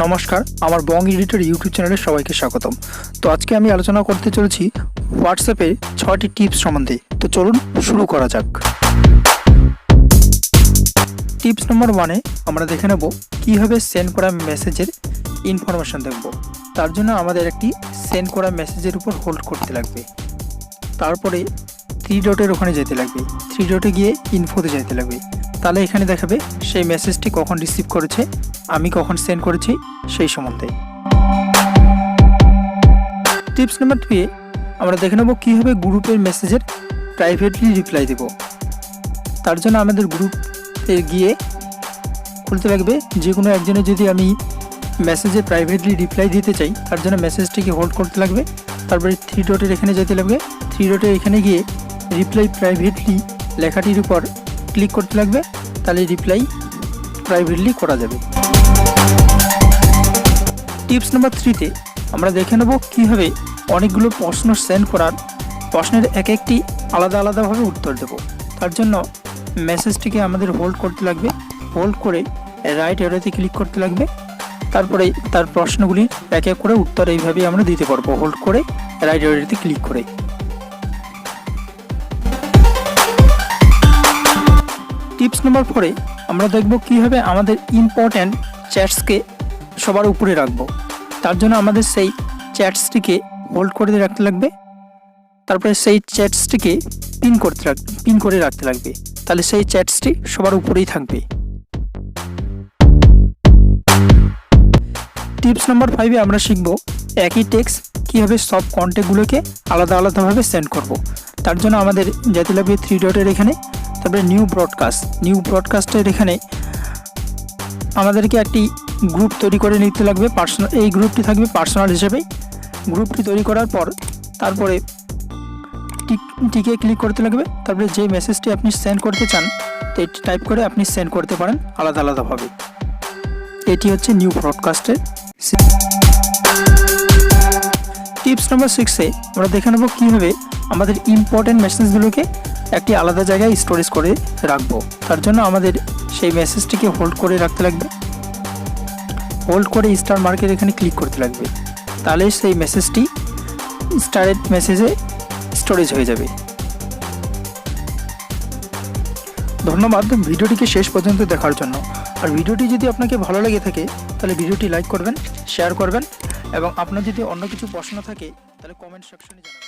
নমস্কার, আমার বং editor YouTube চ্যানেলে সবাইকে স্বাগতম। তো আজকে আমি আলোচনা করতে চলেছি হোয়াটসঅ্যাপে 6টি টিপস সম্বন্ধে। তো চলুন শুরু করা যাক। টিপস নম্বর 1-এ আমরা দেখে নেব কীভাবে সেন্ড করা মেসেজের ইনফরমেশন দেখব। তার জন্য আমাদের একটি সেন্ড করা মেসেজের উপর হোল্ড করতে লাগবে। তারপরে 3 ডটের ওখানে যেতে লাগবে। 3 ডটে গিয়ে ইনফোতে যেতে লাগবে। তাহলে এখানে দেখাবে সেই মেসেজটি কখন রিসিভ করেছে, আমি কখন সেন্ড করেছি সেই সম্বন্ধে। টিপস নাম্বার 2-এ আমরা দেখে নেব কীভাবে গ্রুপের মেসেজের প্রাইভেটলি রিপ্লাই দেব। তার জন্য আমাদের গ্রুপে গিয়ে খুলতে লাগবে। যে কোনো একজনের যদি আমি মেসেজে প্রাইভেটলি রিপ্লাই দিতে চাই, তার জন্য মেসেজটিকে হোল্ড করতে লাগবে। তারপরে 3 ডটের এখানে যেতে লাগবে। 3 ডটের এখানে গিয়ে রিপ্লাই প্রাইভেটলি লেখাটির উপর ক্লিক করতে লাগবে। তাহলে রিপ্লাই প্রাইভেটলি করা যাবে। টিপস নাম্বার 3-তে আমরা দেখে নেব কীভাবে অনেকগুলো প্রশ্ন সেন্ড করার প্রশ্নের এক একটি আলাদাভাবে উত্তর দেব। তার জন্য মেসেজটিকে আমাদের হোল্ড করতে লাগবে। হোল্ড করে রাইট অ্যারোতে ক্লিক করতে লাগবে। তারপরে তার প্রশ্নগুলির এক এক করে উত্তর এইভাবেই আমরা দিতে পারবো, হোল্ড করে রাইট অ্যারোতে ক্লিক করে। টিপস নম্বর 4-এ আমরা দেখব কীভাবে আমাদের ইম্পর্ট্যান্ট চ্যাটসকে সবার উপরে রাখবো। তার জন্য আমাদের সেই চ্যাটসটিকে হোল্ড করে রাখতে লাগবে। তারপরে সেই চ্যাটসটিকে পিন করে রাখতে লাগবে। তাহলে সেই চ্যাটসটি সবার উপরেই থাকবে। টিপস নম্বর 5-এ আমরা শিখব একই টেক্সট কীভাবে সব কন্ট্যাক্টগুলোকে আলাদাভাবে সেন্ড করব। তার জন্য আমাদের যেতে লাগবে 3 ডটের এখানে। তারপরে নিউ ব্রডকাস্টের এখানে আমাদেরকে একটি গ্রুপ তৈরি করে নিতে লাগবে। এই গ্রুপটি থাকবে পার্সোনাল হিসেবে। গ্রুপটি তৈরি করার পর তারপরে টিকে ক্লিক করতে লাগবে। তারপরে যে মেসেজটি আপনি সেন্ড করতে চান এটি টাইপ করে আপনি সেন্ড করতে পারেন আলাদাভাবে। এটি হচ্ছে নিউ ব্রডকাস্টের। টিপস নম্বর 6-এ আমরা দেখে নেব কীভাবে আমাদের ইম্পর্টেন্ট মেসেজগুলোকে একটি আলাদা জায়গায় স্টোরেজ করে রাখবো। তার জন্য আমাদের সেই মেসেজটিকে হোল্ড করে রাখতে লাগবে। হোল্ড করে স্টার মার্কের এখানে ক্লিক করতে লাগবে। তাহলে সেই মেসেজটি স্টারেড মেসেজে স্টোরেজ হয়ে যাবে। ধন্যবাদ ভিডিওটিকে শেষ পর্যন্ত দেখার জন্য। আর ভিডিওটি যদি আপনাকে ভালো লেগে থাকে তাহলে ভিডিওটি লাইক করবেন, শেয়ার করবেন এবং আপনার যদি অন্য কিছু প্রশ্ন থাকে তাহলে কমেন্ট সেকশনে জানাবেন।